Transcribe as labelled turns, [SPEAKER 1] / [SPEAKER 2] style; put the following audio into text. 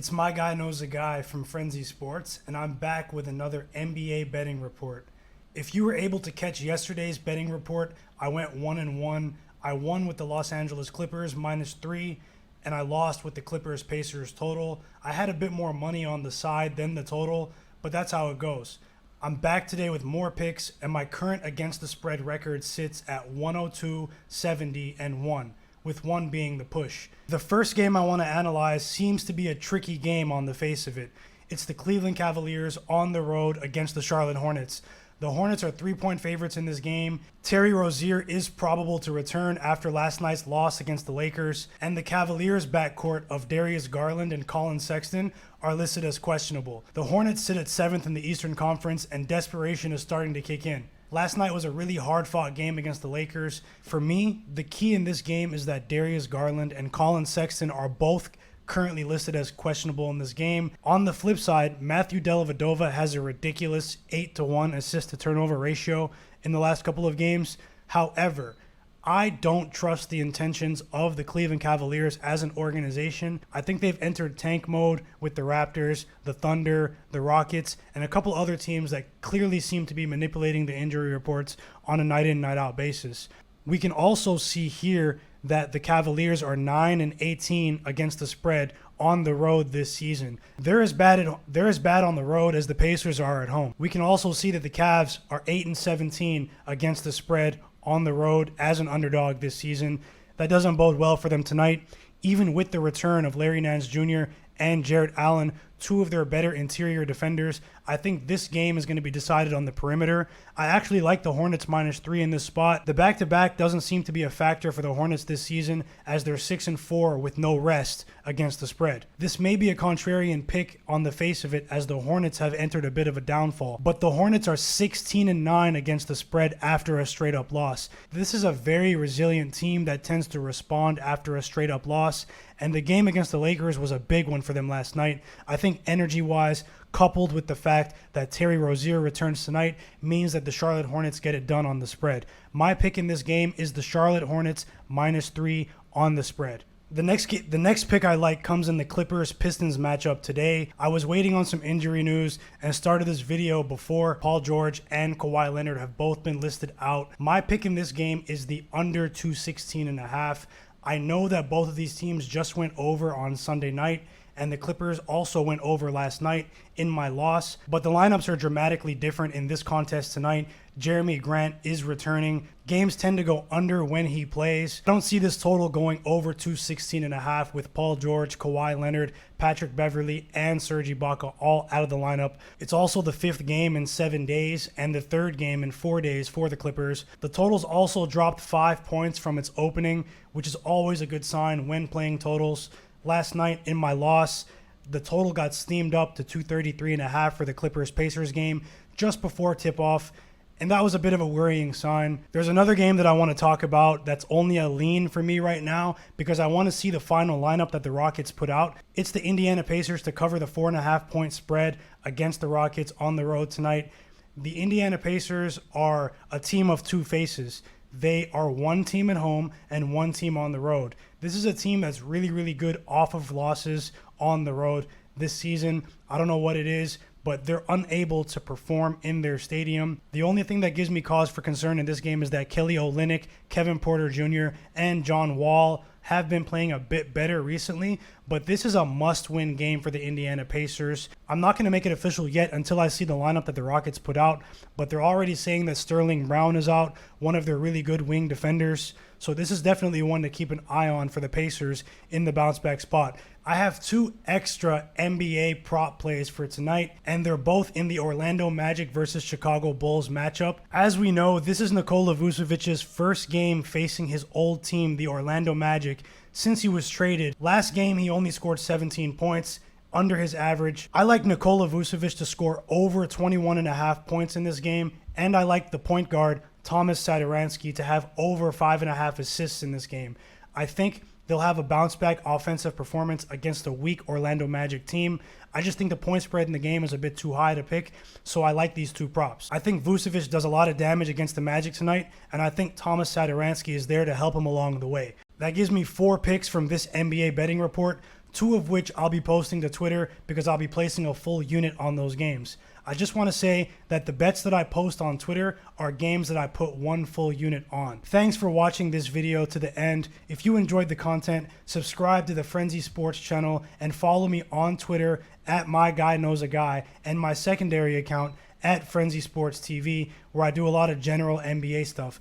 [SPEAKER 1] It's my guy knows a guy from Frenzy Sports, and I'm back with another NBA betting report. If you were able to catch yesterday's betting report, I went 1-1. I won with the Los Angeles Clippers -3, and I lost with the Clippers Pacers total. I had a bit more money on the side than the total, but that's how it goes. I'm back today with more picks, and my current against the spread record sits at 102, 70, and 1. With one being the push. The first game I want to analyze seems to be a tricky game on the face of it. It's the Cleveland Cavaliers on the road against the Charlotte Hornets. The Hornets are 3-point favorites in this game. Terry Rozier is probable to return after last night's loss against the Lakers, and the Cavaliers backcourt of Darius Garland and Colin Sexton are listed as questionable. The Hornets sit at 7th in the Eastern Conference, and desperation is starting to kick in. Last night was a really hard-fought game against the Lakers. For me, the key in this game is that Darius Garland and Colin Sexton are both currently listed as questionable in this game. On the flip side, Matthew Dellavedova has a ridiculous 8-to-1 assist-to-turnover ratio in the last couple of games. However, I don't trust the intentions of the Cleveland Cavaliers as an organization. I think they've entered tank mode with the Raptors, the Thunder, the Rockets, and a couple other teams that clearly seem to be manipulating the injury reports on a night-in, night-out basis. We can also see here that the Cavaliers are 9-18 against the spread on the road this season. They're as bad on the road as the Pacers are at home. We can also see that the Cavs are 8-17 against the spread on the road as an underdog this season. That doesn't bode well for them tonight, even with the return of Larry Nance Jr. and Jarrett Allen, two of their better interior defenders. I think this game is going to be decided on the perimeter. I actually like the Hornets -3 in this spot. The back-to-back doesn't seem to be a factor for the Hornets this season, as they're 6-4 with no rest against the spread. This may be a contrarian pick on the face of it, as the Hornets have entered a bit of a downfall, but the Hornets are 16-9 against the spread after a straight-up loss. This is a very resilient team that tends to respond after a straight-up loss, and the game against the Lakers was a big one for them last night. I think energy-wise, coupled with the fact that Terry Rozier returns tonight, means that the Charlotte Hornets get it done on the spread. My pick in this game is the Charlotte Hornets -3 on the spread. The next pick I like comes in the Clippers-Pistons matchup today. I was waiting on some injury news and started this video before Paul George and Kawhi Leonard have both been listed out. My pick in this game is the under 216.5. I know that both of these teams just went over on Sunday night, and the Clippers also went over last night in my loss. But the lineups are dramatically different in this contest tonight. Jeremy Grant is returning. Games tend to go under when he plays. I don't see this total going over 216.5 with Paul George, Kawhi Leonard, Patrick Beverley, and Serge Ibaka all out of the lineup. It's also the 5th game in 7 days and the 3rd game in 4 days for the Clippers. The totals also dropped 5 points from its opening, which is always a good sign when playing totals. Last night in my loss, the total got steamed up to 233.5 for the Clippers-Pacers game just before tip-off, and that was a bit of a worrying sign. There's another game that I want to talk about that's only a lean for me right now because I want to see the final lineup that the Rockets put out. It's the Indiana Pacers to cover the 4.5-point spread against the Rockets on the road tonight. The Indiana Pacers are a team of two faces. They are one team at home and one team on the road. This is a team that's really, really good off of losses on the road this season. I don't know what it is, but they're unable to perform in their stadium. The only thing that gives me cause for concern in this game is that Kelly Olynyk, Kevin Porter Jr., and John Wall have been playing a bit better recently, but this is a must-win game for the Indiana Pacers. I'm not going to make it official yet until I see the lineup that the Rockets put out, but they're already saying that Sterling Brown is out, one of their really good wing defenders. So this is definitely one to keep an eye on for the Pacers in the bounce-back spot. I have 2 extra NBA prop plays for tonight, and they're both in the Orlando Magic versus Chicago Bulls matchup. As we know, this is Nikola Vucevic's first game facing his old team, the Orlando Magic, since he was traded. Last game, he only scored 17 points, under his average. I like Nikola Vucevic to score over 21.5 points in this game, and I like the point guard, Thomas Satoransky, to have over 5.5 assists in this game. I think they'll have a bounce-back offensive performance against a weak Orlando Magic team. I just think the point spread in the game is a bit too high to pick, so I like these 2 props. I think Vucevic does a lot of damage against the Magic tonight, and I think Thomas Satoransky is there to help him along the way. That gives me 4 picks from this NBA betting report. 2 of which I'll be posting to Twitter because I'll be placing a full unit on those games. I just want to say that the bets that I post on Twitter are games that I put 1 full unit on. Thanks for watching this video to the end. If you enjoyed the content, subscribe to the Frenzy Sports channel and follow me on Twitter at MyGuyKnowsAGuy and my secondary account at Frenzy Sports TV, where I do a lot of general NBA stuff.